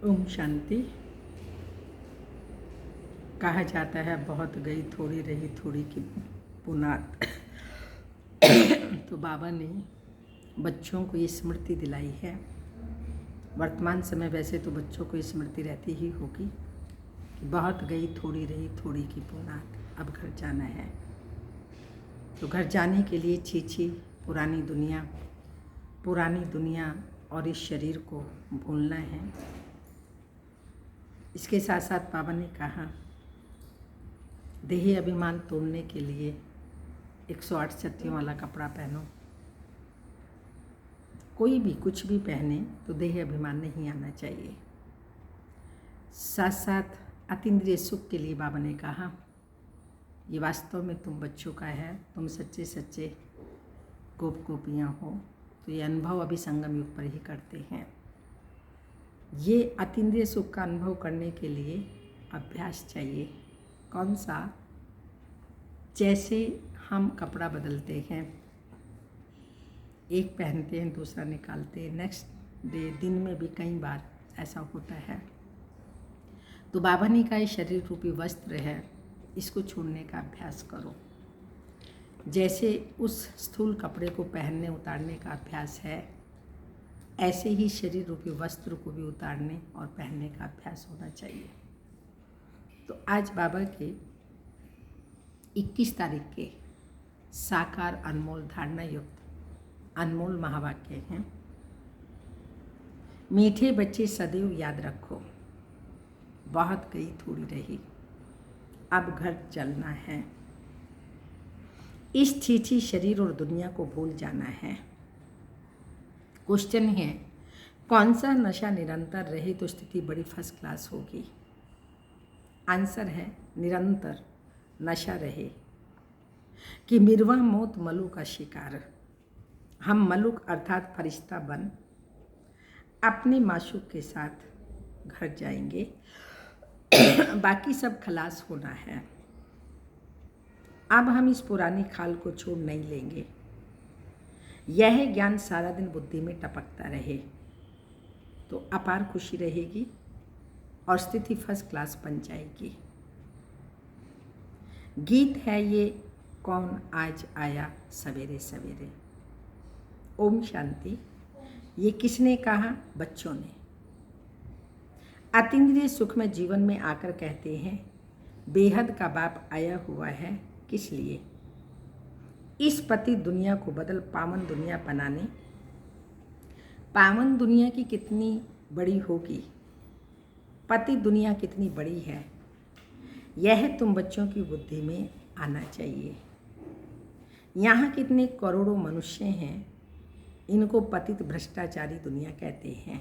ओम शांति। कहा जाता है बहुत गई थोड़ी रही थोड़ी की पुनात। तो बाबा ने बच्चों को ये स्मृति दिलाई है। वर्तमान समय वैसे तो बच्चों को ये स्मृति रहती ही होगी कि बहुत गई थोड़ी रही थोड़ी की पुनात, अब घर जाना है। तो घर जाने के लिए छी पुरानी दुनिया और इस शरीर को भूलना है। इसके साथ साथ बाबा ने कहा देही अभिमान तोड़ने के लिए 108 सत्यों वाला कपड़ा पहनो। कोई भी कुछ भी पहने तो देही अभिमान नहीं आना चाहिए। साथ साथ अतीन्द्रिय सुख के लिए बाबा ने कहा ये वास्तव में तुम बच्चों का है, तुम सच्चे सच्चे गोप गोपियाँ हो, तो ये अनुभव अभी संगम युग पर ही करते हैं। ये अतीन्द्रिय सुख का अनुभव करने के लिए अभ्यास चाहिए। कौन सा? जैसे हम कपड़ा बदलते हैं, एक पहनते हैं दूसरा निकालते हैं, नेक्स्ट डे दिन में भी कई बार ऐसा होता है। तो बाबा ने कहा शरीर रूपी वस्त्र है, इसको छोड़ने का अभ्यास करो। जैसे उस स्थूल कपड़े को पहनने उतारने का अभ्यास है, ऐसे ही शरीर रूपी वस्त्र को भी उतारने और पहनने का अभ्यास होना चाहिए। तो आज बाबा के 21 तारीख के साकार अनमोल धारणा युक्त अनमोल महावाक्य हैं। मीठे बच्चे सदैव याद रखो, बहुत गई थोड़ी रही, अब घर चलना है। इस छीछी शरीर और दुनिया को भूल जाना है। क्वेश्चन है कौन सा नशा निरंतर रहे तो स्थिति बड़ी फर्स्ट क्लास होगी? आंसर है निरंतर नशा रहे कि मिर्वा मौत मलू का शिकार। हम मलुक अर्थात फरिश्ता बन अपने माशूक के साथ घर जाएंगे। बाकी सब खलास होना है। अब हम इस पुरानी खाल को छोड़ नहीं लेंगे। यह ज्ञान सारा दिन बुद्धि में टपकता रहे तो अपार खुशी रहेगी और स्थिति फर्स्ट क्लास बन जाएगी। गीत है ये कौन आज आया सवेरे सवेरे। ओम शांति। ये किसने कहा? बच्चों ने। अतीन्द्रिय सुख में जीवन में आकर कहते हैं बेहद का बाप आया हुआ है, किस लिए? इस पति दुनिया को बदल पावन दुनिया बनाने। पावन दुनिया की कितनी बड़ी होगी, पति दुनिया कितनी बड़ी है, यह तुम बच्चों की बुद्धि में आना चाहिए। यहाँ कितने करोड़ों मनुष्य हैं, इनको पतित भ्रष्टाचारी दुनिया कहते हैं।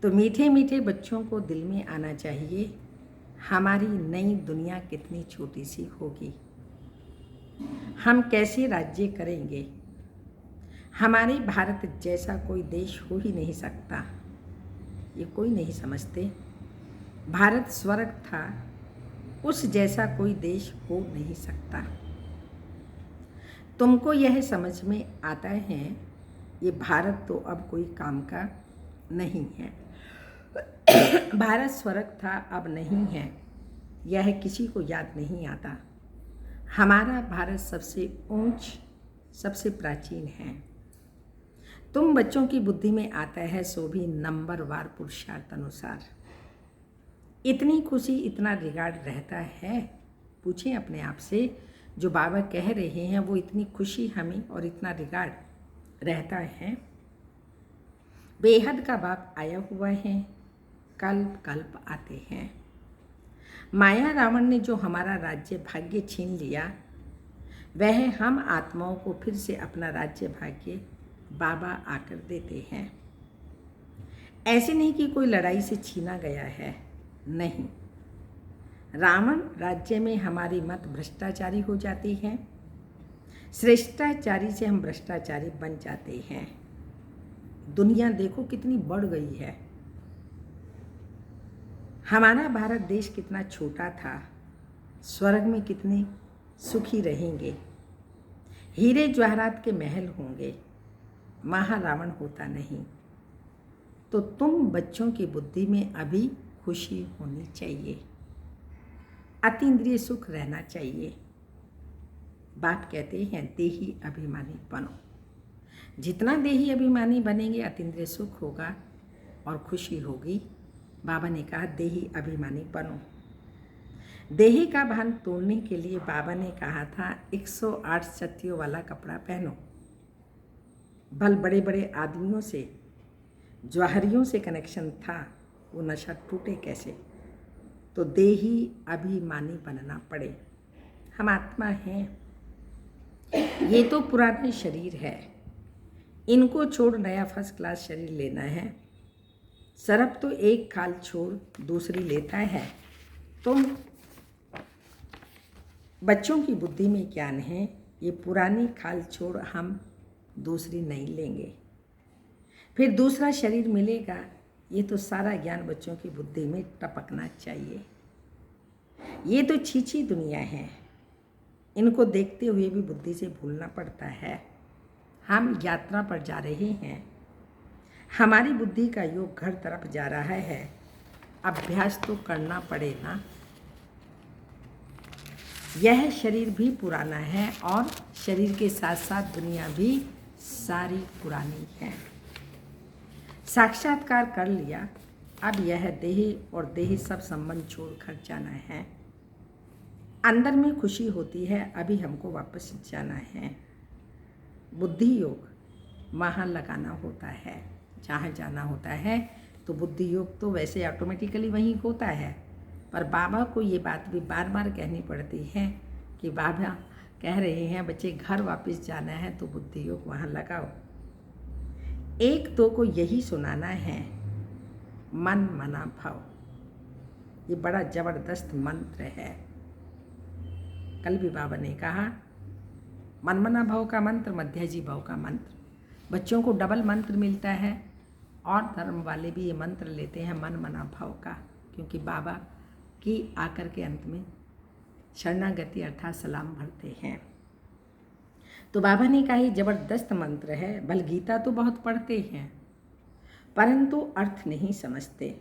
तो मीठे मीठे बच्चों को दिल में आना चाहिए हमारी नई दुनिया कितनी छोटी सी होगी, हम कैसे राज्य करेंगे। हमारे भारत जैसा कोई देश हो ही नहीं सकता, ये कोई नहीं समझते। भारत स्वर्ग था, उस जैसा कोई देश हो नहीं सकता। तुमको यह समझ में आता है ये भारत तो अब कोई काम का नहीं है। भारत स्वर्ग था अब नहीं है, यह किसी को याद नहीं आता। हमारा भारत सबसे ऊंच सबसे प्राचीन है। तुम बच्चों की बुद्धि में आता है सो भी नंबरवार पुरुषार्थ अनुसार। इतनी खुशी इतना रिगार्ड रहता है? पूछें अपने आप से, जो बाबा कह रहे हैं वो इतनी खुशी हमें और इतना रिगार्ड रहता है? बेहद का बाप आया हुआ है, कल्प कल्प आते हैं। माया रावण ने जो हमारा राज्य भाग्य छीन लिया, वह हम आत्माओं को फिर से अपना राज्य भाग्य बाबा आकर देते हैं। ऐसे नहीं कि कोई लड़ाई से छीना गया है, नहीं। रावण राज्य में हमारी मत भ्रष्टाचारी हो जाती है, श्रेष्ठाचारी से हम भ्रष्टाचारी बन जाते हैं। दुनिया देखो कितनी बढ़ गई है। हमारा भारत देश कितना छोटा था, स्वर्ग में कितने सुखी रहेंगे। हीरे जवाहरात के महल होंगे, महारावण होता नहीं। तो तुम बच्चों की बुद्धि में अभी खुशी होनी चाहिए, अतीन्द्रिय सुख रहना चाहिए। बाप कहते हैं देही अभिमानी बनो। जितना देही अभिमानी बनेंगे अतीन्द्रिय सुख होगा और खुशी होगी। बाबा ने कहा देही अभिमानी बनो। देही का भान तोड़ने के लिए बाबा ने कहा था 108 सत्यों वाला कपड़ा पहनो। भल बड़े बड़े आदमियों से, जौहरियों से कनेक्शन था, वो नशा टूटे कैसे? तो देही अभिमानी बनना पड़े। हम आत्मा हैं, ये तो पुराने शरीर है, इनको छोड़ नया फर्स्ट क्लास शरीर लेना है। सर्प तो एक खाल छोड़ दूसरी लेता है। तुम बच्चों की बुद्धि में ज्ञान है, ये पुरानी खाल छोड़ हम दूसरी नहीं लेंगे, फिर दूसरा शरीर मिलेगा। ये तो सारा ज्ञान बच्चों की बुद्धि में टपकना चाहिए। ये तो छीछी दुनिया है, इनको देखते हुए भी बुद्धि से भूलना पड़ता है। हम यात्रा पर जा रहे हैं, हमारी बुद्धि का योग घर तरफ जा रहा है। अभ्यास तो करना पड़ेगा। यह शरीर भी पुराना है और शरीर के साथ साथ दुनिया भी सारी पुरानी है। साक्षात्कार कर लिया, अब यह देही और देही सब संबंध छोड़कर जाना है। अंदर में खुशी होती है, अभी हमको वापस जाना है। बुद्धि योग वहाँ लगाना होता है, जहाँ जाना होता है। तो बुद्धि योग तो वैसे ऑटोमेटिकली वहीं होता है, पर बाबा को ये बात भी बार बार कहनी पड़ती है कि बाबा कह रहे हैं बच्चे घर वापस जाना है तो बुद्धि योग वहाँ लगाओ। एक दो को यही सुनाना है, मन मना भाव। ये बड़ा जबरदस्त मंत्र है। कल भी बाबा ने कहा मन मना भाव का मंत्र, मध्याजी भाव का मंत्र। बच्चों को डबल मंत्र मिलता है और धर्म वाले भी ये मंत्र लेते हैं मन मना भाव का, क्योंकि बाबा की आकर के अंत में शरणागति अर्थात सलाम भरते हैं। तो बाबा ने कहा ये जबरदस्त मंत्र है। भल गीता तो बहुत पढ़ते हैं परंतु अर्थ नहीं समझते।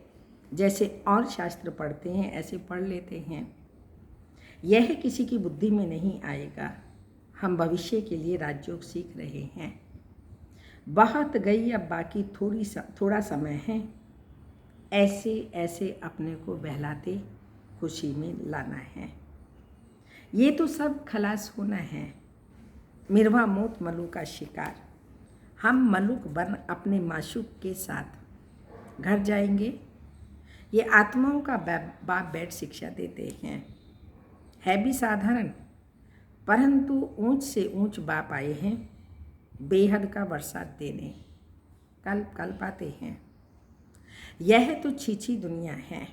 जैसे और शास्त्र पढ़ते हैं ऐसे पढ़ लेते हैं। यह किसी की बुद्धि में नहीं आएगा। हम भविष्य के लिए राजयोग सीख रहे हैं। बहुत गई, अब बाकी थोड़ा समय है। ऐसे ऐसे अपने को बहलाते खुशी में लाना है। ये तो सब खलास होना है। मिर्वा मौत मलू का शिकार। हम मलुक बन अपने माशूक के साथ घर जाएंगे। ये आत्माओं का बाप बैठ शिक्षा देते हैं। है भी साधारण, परंतु ऊंच से ऊंच बाप आए हैं बेहद का बरसात देने। कल पाते हैं। यह तो छीछी दुनिया है।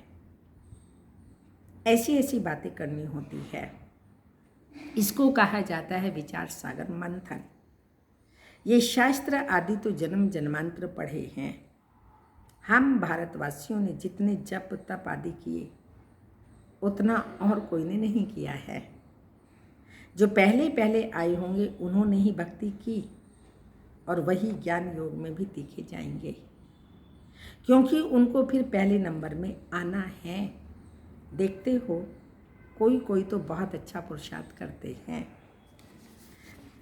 ऐसी ऐसी बातें करनी होती है। इसको कहा जाता है विचार सागर मंथन। ये शास्त्र आदि तो जन्म जन्मांतर पढ़े हैं। हम भारतवासियों ने जितने जप तप आदि किए उतना और कोई ने नहीं किया है। जो पहले पहले आए होंगे उन्होंने ही भक्ति की और वही ज्ञान योग में भी तीखे जाएंगे, क्योंकि उनको फिर पहले नंबर में आना है। देखते हो कोई कोई तो बहुत अच्छा पुरुषार्थ करते हैं।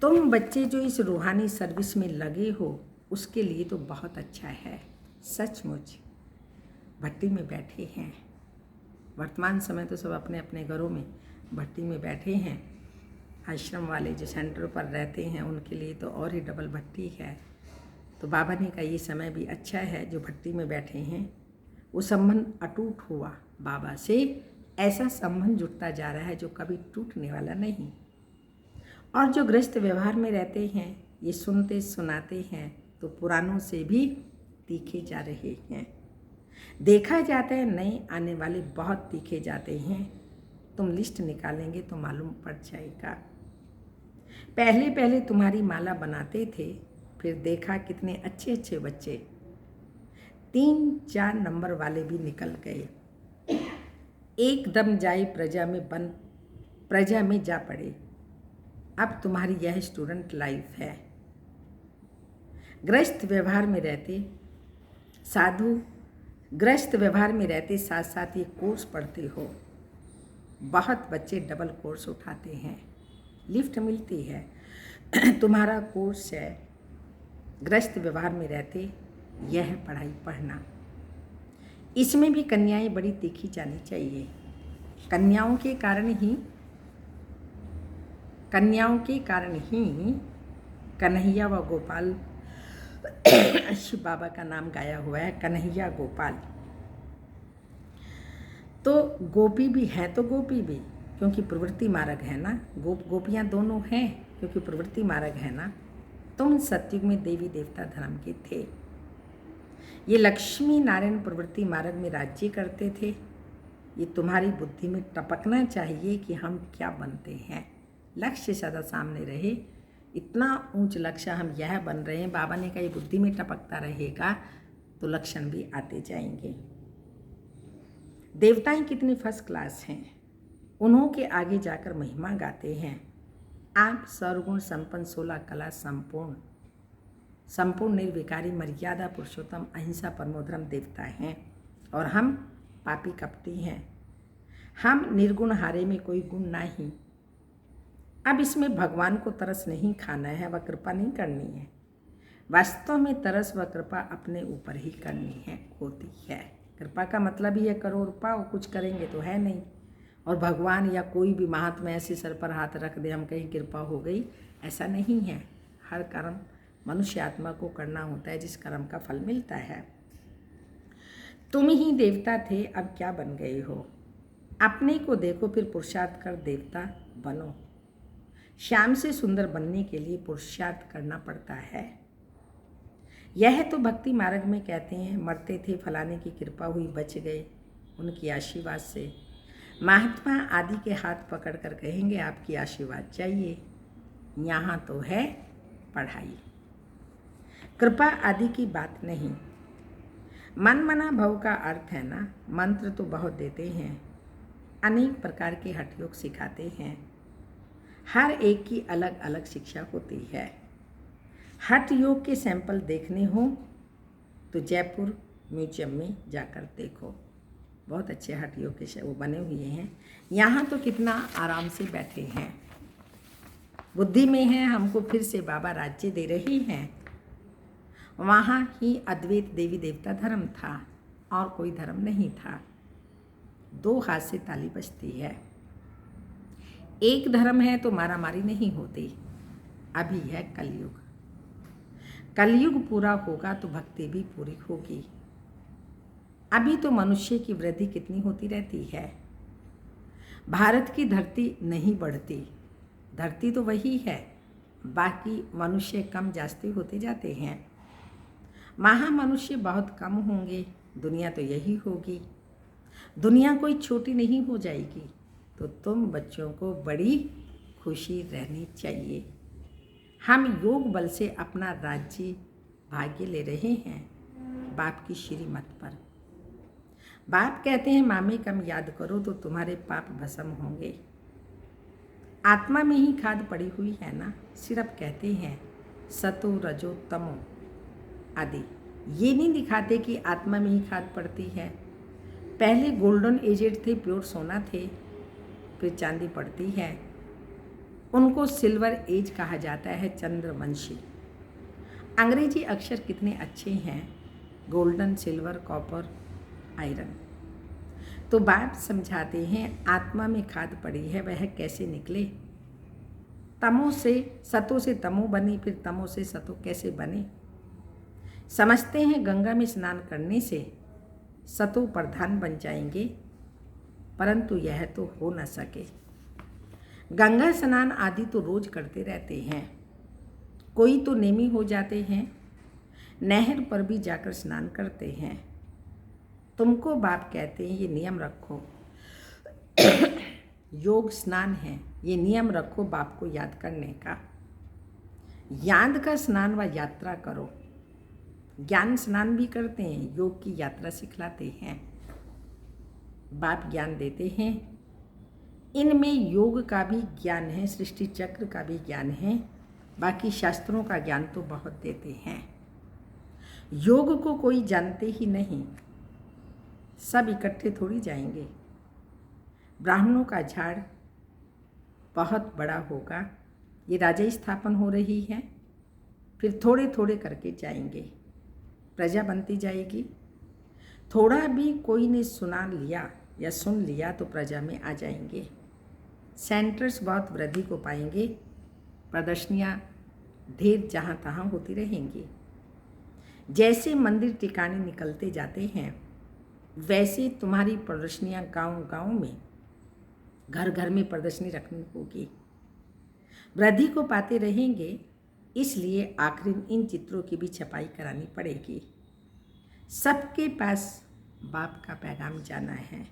तुम बच्चे जो इस रूहानी सर्विस में लगे हो उसके लिए तो बहुत अच्छा है। सचमुच भट्टी में बैठे हैं। वर्तमान समय तो सब अपने अपने घरों में भट्टी में बैठे हैं। आश्रम वाले जो सेंटर पर रहते हैं उनके लिए तो और ही डबल भट्टी है। तो बाबा ने कहा ये समय भी अच्छा है जो भट्टी में बैठे हैं। वो संबंध अटूट हुआ बाबा से, ऐसा संबंध जुड़ता जा रहा है जो कभी टूटने वाला नहीं। और जो गृहस्थ व्यवहार में रहते हैं ये सुनते सुनाते हैं तो पुरानों से भी तीखे जा रहे हैं। देखा जाता है नए आने वाले बहुत तीखे जाते हैं। तुम लिस्ट निकालेंगे तो मालूम पड़ जाएगा। पहले पहले तुम्हारी माला बनाते थे, फिर देखा कितने अच्छे अच्छे बच्चे 3-4 नंबर वाले भी निकल गए। एकदम जाए प्रजा में जा पड़े। अब तुम्हारी यह स्टूडेंट लाइफ है। गृहस्थ व्यवहार में रहते साधु गृहस्थ व्यवहार में रहते साथ साथ ये कोर्स पढ़ते हो। बहुत बच्चे डबल कोर्स उठाते हैं, लिफ्ट मिलती है। तुम्हारा कोर्स है गृहस्थ व्यवहार में रहते यह है पढ़ाई पढ़ना। इसमें भी कन्याएं बड़ी तीखी जानी चाहिए। कन्याओं के कारण ही कन्हैया व गोपाल शिव बाबा का नाम गाया हुआ है, कन्हैया गोपाल। तो गोपी भी है तो गोपी भी, क्योंकि प्रवृत्ति मार्ग है ना। गोपियाँ दोनों हैं क्योंकि प्रवृत्ति मार्ग है ना। तुम सतयुग में देवी देवता धर्म के थे। ये लक्ष्मी नारायण प्रवृत्ति मार्ग में राज्य करते थे। ये तुम्हारी बुद्धि में टपकना चाहिए कि हम क्या बनते हैं। लक्ष्य सदा सामने रहे, इतना ऊंच लक्ष्य हम यह बन रहे हैं। बाबा ने कहा ये बुद्धि में टपकता रहेगा तो लक्षण भी आते जाएंगे। देवताएं कितने फर्स्ट क्लास हैं, उन्हों के आगे जाकर महिमा गाते हैं। आप सर्वगुण संपन्न 16 कला संपूर्ण निर्विकारी मर्यादा पुरुषोत्तम अहिंसा परमोधर्म देवता हैं और हम पापी कपटी हैं। हम निर्गुण हारे में कोई गुण नहीं। अब इसमें भगवान को तरस नहीं खाना है व कृपा नहीं करनी है। वास्तव में तरस व कृपा अपने ऊपर ही करनी है होती है। कृपा का मतलब ही है करो और पाओ, कुछ करेंगे तो है नहीं। और भगवान या कोई भी महात्मा ऐसे सर पर हाथ रख दे हम कहीं कृपा हो गई, ऐसा नहीं है। हर कर्म मनुष्य आत्मा को करना होता है जिस कर्म का फल मिलता है। तुम ही देवता थे, अब क्या बन गए हो। अपने को देखो फिर पुरुषार्थ कर देवता बनो। श्याम से सुंदर बनने के लिए पुरुषार्थ करना पड़ता है। यह तो भक्ति मार्ग में कहते हैं मरते थे फलाने की कृपा हुई बच गए उनकी आशीर्वाद से। महात्मा आदि के हाथ पकड़कर कहेंगे आपकी आशीर्वाद चाहिए। यहाँ तो है पढ़ाई, कृपा आदि की बात नहीं। मन मना भव का अर्थ है ना। मंत्र तो बहुत देते हैं, अनेक प्रकार के हठ योग सिखाते हैं। हर एक की अलग अलग शिक्षा होती है। हठ योग के सैंपल देखने हो तो जयपुर म्यूजियम में जाकर देखो, बहुत अच्छे हठ योग के वो बने हुए हैं। यहाँ तो कितना आराम से बैठे हैं, बुद्धि में है। हमको फिर से बाबा राज्य दे रही हैं। वहाँ ही अद्वैत देवी देवता धर्म था और कोई धर्म नहीं था। दो हाथ से ताली बजती है। एक धर्म है तो मारामारी नहीं होती। अभी है कलयुग। कलयुग पूरा होगा तो भक्ति भी पूरी होगी। अभी तो मनुष्य की वृद्धि कितनी होती रहती है। भारत की धरती नहीं बढ़ती, धरती तो वही है, बाकी मनुष्य कम जास्ती होते जाते हैं। महामनुष्य बहुत कम होंगे, दुनिया तो यही होगी। दुनिया कोई छोटी नहीं हो जाएगी। तो तुम बच्चों को बड़ी खुशी रहनी चाहिए। हम योग बल से अपना राज्य भाग्य ले रहे हैं बाप की श्रीमत पर। बाप कहते हैं मामे कम याद करो तो तुम्हारे पाप भस्म होंगे। आत्मा में ही खाद पड़ी हुई है ना। सिर्फ कहते हैं सतो रजो तमो आदि, ये नहीं दिखाते कि आत्मा में ही खाद पड़ती है। पहले गोल्डन एजेड थे, प्योर सोना थे, फिर चांदी पड़ती है। उनको सिल्वर एज कहा जाता है, चंद्रवंशी। अंग्रेजी अक्षर कितने अच्छे हैं, गोल्डन, सिल्वर, कॉपर, आयरन। तो बाप समझाते हैं आत्मा में खाद पड़ी है, वह कैसे निकले। तमो से सतो से तमो बनी, फिर तमो से सतो कैसे बने। समझते हैं गंगा में स्नान करने से सतो प्रधान बन जाएंगे, परंतु यह तो हो न सके। गंगा स्नान आदि तो रोज करते रहते हैं, कोई तो नेमी हो जाते हैं, नहर पर भी जाकर स्नान करते हैं। तुमको बाप कहते हैं ये नियम रखो, योग स्नान है, ये नियम रखो बाप को याद करने का। याद का स्नान व यात्रा करो। ज्ञान स्नान भी करते हैं, योग की यात्रा सिखलाते हैं। बाप ज्ञान देते हैं। इनमें योग का भी ज्ञान है, सृष्टि चक्र का भी ज्ञान है, बाकी शास्त्रों का ज्ञान तो बहुत देते हैं। योग को कोई जानते ही नहीं, सब इकट्ठे थोड़ी जाएंगे। ब्राह्मणों का झाड़ बहुत बड़ा होगा, ये राजा स्थापन हो रही है, फिर थोड़े थोड़े करके जाएंगे, प्रजा बनती जाएगी। थोड़ा भी कोई ने सुना लिया या सुन लिया तो प्रजा में आ जाएंगे। सेंटर्स बहुत वृद्धि को पाएंगे, प्रदर्शनियाँ ढेर जहाँ तहाँ होती रहेंगी। जैसे मंदिर टिकाने निकलते जाते हैं, वैसे तुम्हारी प्रदर्शनियाँ गांव गांव में, घर घर में प्रदर्शनी रखनी होगी। वृद्धि को पाते रहेंगे, इसलिए आखिर इन चित्रों की भी छपाई करानी पड़ेगी। सबके पास बाप का पैगाम जाना है।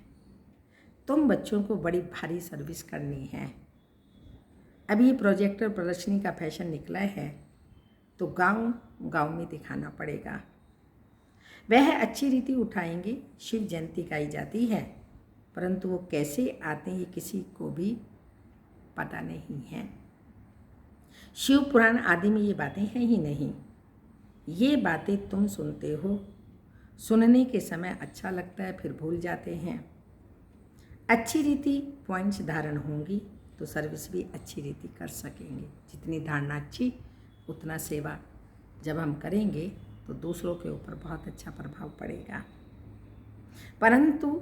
तुम बच्चों को बड़ी भारी सर्विस करनी है। अभी प्रोजेक्टर प्रदर्शनी का फैशन निकला है, तो गांव गांव में दिखाना पड़ेगा। वह अच्छी रीति उठाएंगे। शिव जयंती गाई जाती है, परंतु वो कैसे आते हैं ये किसी को भी पता नहीं है। शिव पुराण आदि में ये बातें हैं ही नहीं। ये बातें तुम सुनते हो, सुनने के समय अच्छा लगता है, फिर भूल जाते हैं। अच्छी रीति पॉइंट्स धारण होंगी तो सर्विस भी अच्छी रीति कर सकेंगे। जितनी धारणा अच्छी, उतना सेवा जब हम करेंगे तो दूसरों के ऊपर बहुत अच्छा प्रभाव पड़ेगा। परंतु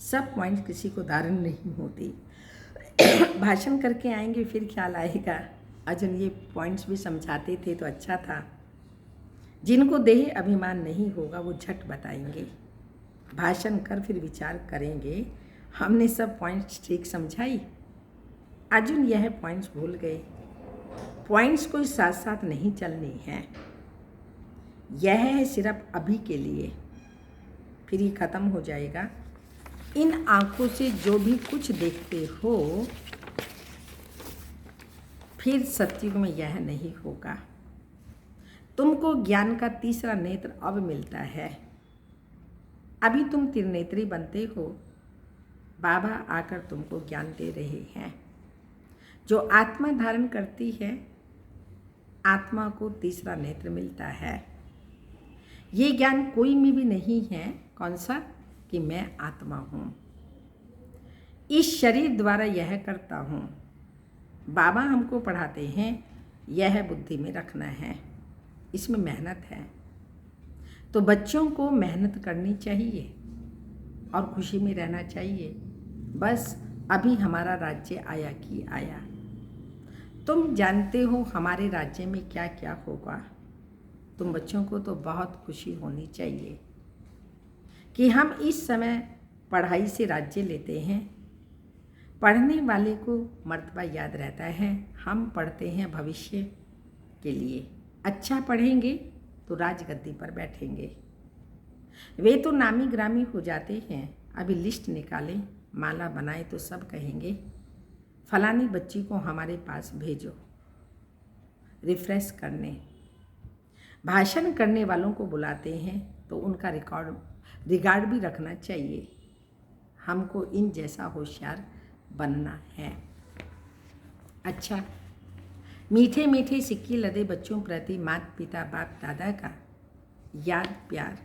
सब पॉइंट्स किसी को धारण नहीं होती। भाषण करके आएंगे फिर ख्याल आएगा, अर्जुन ये पॉइंट्स भी समझाते थे तो अच्छा था। जिनको देह अभिमान नहीं होगा वो झट बताएंगे। भाषण कर फिर विचार करेंगे, हमने सब पॉइंट्स ठीक समझाई, अर्जुन यह पॉइंट्स भूल गए। पॉइंट्स कोई साथ साथ नहीं चलनी है, यह है सिर्फ अभी के लिए, फिर ये खत्म हो जाएगा। इन आंखों से जो भी कुछ देखते हो, फिर सत्युग में यह नहीं होगा। तुमको ज्ञान का तीसरा नेत्र अब मिलता है। अभी तुम त्रिनेत्री बनते हो। बाबा आकर तुमको ज्ञान दे रहे हैं। जो आत्मा धारण करती है, आत्मा को तीसरा नेत्र मिलता है। ये ज्ञान कोई में भी नहीं है। कौन सा? कि मैं आत्मा हूँ, इस शरीर द्वारा यह करता हूँ। बाबा हमको पढ़ाते हैं, यह बुद्धि में रखना है, इसमें मेहनत है। तो बच्चों को मेहनत करनी चाहिए और खुशी में रहना चाहिए। बस अभी हमारा राज्य आया कि आया। तुम जानते हो हमारे राज्य में क्या क्या होगा। तुम बच्चों को तो बहुत खुशी होनी चाहिए कि हम इस समय पढ़ाई से राज्य लेते हैं। पढ़ने वाले को मर्तबा याद रहता है। हम पढ़ते हैं भविष्य के लिए। अच्छा पढ़ेंगे तो राजगद्दी पर बैठेंगे। वे तो नामी ग्रामी हो जाते हैं। अभी लिस्ट निकालें, माला बनाए तो सब कहेंगे फलानी बच्ची को हमारे पास भेजो रिफ्रेश करने। भाषण करने वालों को बुलाते हैं तो उनका रिगार्ड भी रखना चाहिए। हमको इन जैसा होशियार बनना है। अच्छा, मीठे मीठे सिक्के लदे बच्चों प्रति माता पिता बाप दादा का याद प्यार।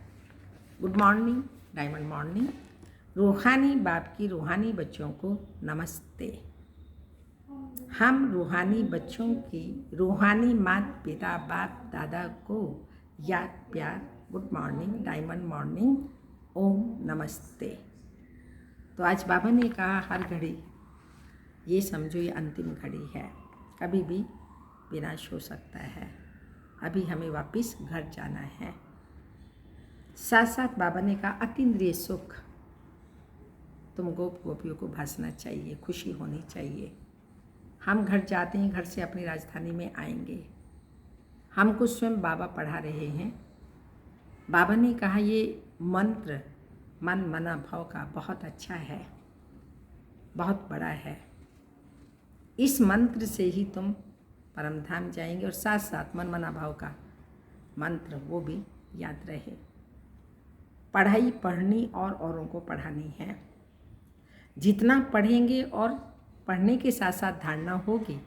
Good morning, diamond morning. रूहानी बाप की रूहानी बच्चों को नमस्ते। हम रूहानी बच्चों की रूहानी माता पिता बाप दादा को याद प्यार, गुड मॉर्निंग, डायमंड मॉर्निंग, ओम नमस्ते। तो आज बाबा ने कहा हर घड़ी ये समझो ये अंतिम घड़ी है, कभी भी विनाश हो सकता है। अभी हमें वापस घर जाना है। साथ साथ बाबा ने कहा अतीन्द्रिय सुख तुम गोप गोपियों को भासना चाहिए, खुशी होनी चाहिए। हम घर जाते हैं, घर से अपनी राजधानी में आएंगे। हमको स्वयं बाबा पढ़ा रहे हैं। बाबा ने कहा ये मंत्र मन मना भाव का बहुत अच्छा है, बहुत बड़ा है। इस मंत्र से ही तुम परमधाम जाएंगे और साथ साथ मन मना भाव का मंत्र वो भी याद रहे। पढ़ाई पढ़नी और औरों को पढ़ानी है। जितना पढ़ेंगे और पढ़ने के साथ साथ धारणा होगी,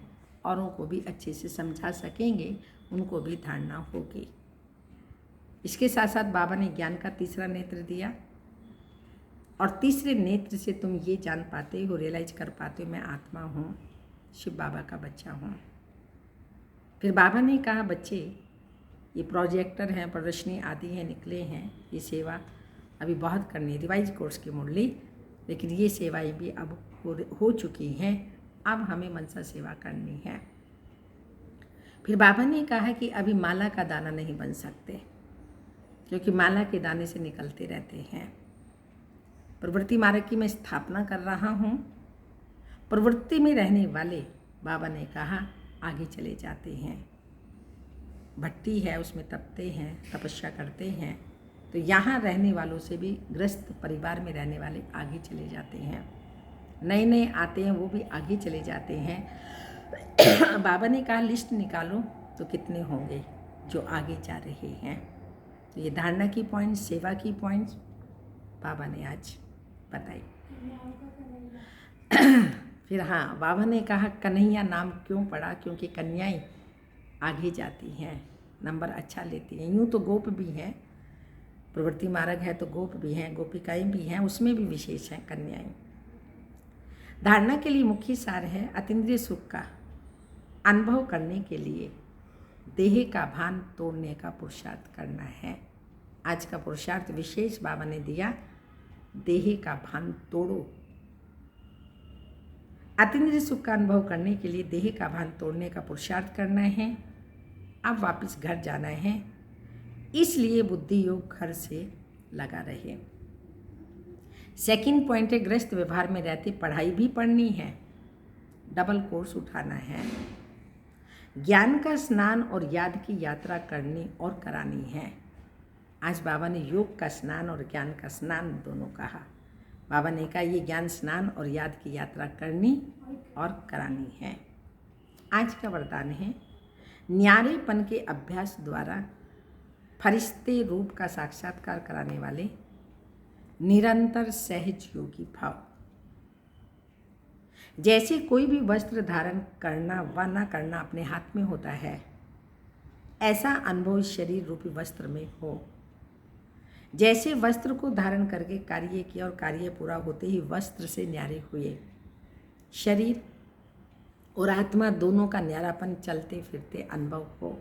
औरों को भी अच्छे से समझा सकेंगे, उनको भी धारणा होगी। इसके साथ साथ बाबा ने ज्ञान का तीसरा नेत्र दिया, और तीसरे नेत्र से तुम ये जान पाते हो, रियलाइज कर पाते हो, मैं आत्मा हूँ, शिव बाबा का बच्चा हूँ। फिर बाबा ने कहा, बच्चे ये प्रोजेक्टर हैं, प्रदर्शनी आदि हैं, निकले हैं, ये सेवा अभी बहुत करनी है, रिवाइज कोर्स की मुरली, लेकिन ये सेवाएं भी अब हो चुकी हैं, अब हमें मनसा सेवा करनी है। फिर बाबा ने कहा कि अभी माला का दाना नहीं बन सकते, क्योंकि माला के दाने से निकलते रहते हैं। प्रवृत्ति मार्ग की मैं स्थापना कर रहा हूँ। प्रवृत्ति में रहने वाले, बाबा ने कहा, आगे चले जाते हैं। भट्टी है, उसमें तपते हैं, तपस्या करते हैं, तो यहाँ रहने वालों से भी ग्रस्त परिवार में रहने वाले आगे चले जाते हैं। नए नए आते हैं, वो भी आगे चले जाते हैं। बाबा ने कहा, लिस्ट निकालो तो कितने होंगे जो आगे जा रहे हैं। तो ये धारणा की पॉइंट्स, सेवा की पॉइंट्स बाबा ने आज बताई। फिर हाँ, बाबा ने कहा, कन्हैया नाम क्यों पड़ा? क्योंकि कन्याएं आगे जाती हैं, नंबर अच्छा लेती हैं। यूँ तो गोप भी हैं, प्रवृत्ति मार्ग है तो गोप भी हैं, गोपिकाएं भी हैं, उसमें भी विशेष हैं कन्याएं। धारणा के लिए मुख्य सार है, अतीन्द्रिय सुख का अनुभव करने के लिए देह का भान तोड़ने का पुरुषार्थ करना है। आज का पुरुषार्थ विशेष बाबा ने दिया, देह का भान तोड़ो। अतीन्द्रिय सुख का अनुभव करने के लिए देह का भान तोड़ने का पुरुषार्थ करना है। अब वापस घर जाना है, इसलिए बुद्धि योग घर से लगा रहे। सेकंड पॉइंट है, ग्रस्त व्यवहार में रहते पढ़ाई भी पढ़नी है, डबल कोर्स उठाना है। ज्ञान का स्नान और याद की यात्रा करनी और करानी है। आज बाबा ने योग का स्नान और ज्ञान का स्नान दोनों कहा। बाबा ने कहा, ये ज्ञान स्नान और याद की यात्रा करनी और करानी है। आज का वरदान है, न्यारेपन के अभ्यास द्वारा फरिश्ते रूप का साक्षात्कार कराने वाले निरंतर सहज योगी भाव। जैसे कोई भी वस्त्र धारण करना व न करना अपने हाथ में होता है, ऐसा अनुभव शरीर रूपी वस्त्र में हो। जैसे वस्त्र को धारण करके कार्य किया और कार्य पूरा होते ही वस्त्र से न्यारे हुए, शरीर और आत्मा दोनों का न्यारापन चलते फिरते अनुभव हो,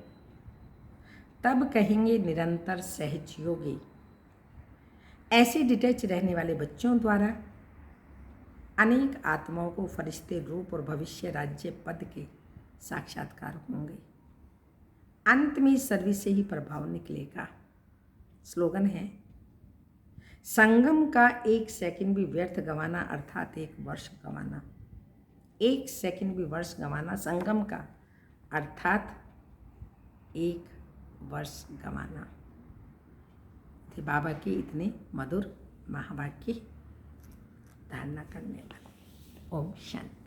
तब कहेंगे निरंतर सहज योगी। ऐसे डिटैच रहने वाले बच्चों द्वारा अनेक आत्माओं को फरिश्ते रूप और भविष्य राज्य पद के साक्षात्कार होंगे। अंत में सर्विस से ही प्रभाव निकलेगा। स्लोगन है, संगम का 1 सेकंड भी व्यर्थ गंवाना अर्थात 1 वर्ष गंवाना। 1 सेकंड भी वर्ष गंवाना संगम का अर्थात 1 वर्ष गंवाना। थे बाबा के इतने मधुर महावाक्य धारणा करने वाले। ओम शांति।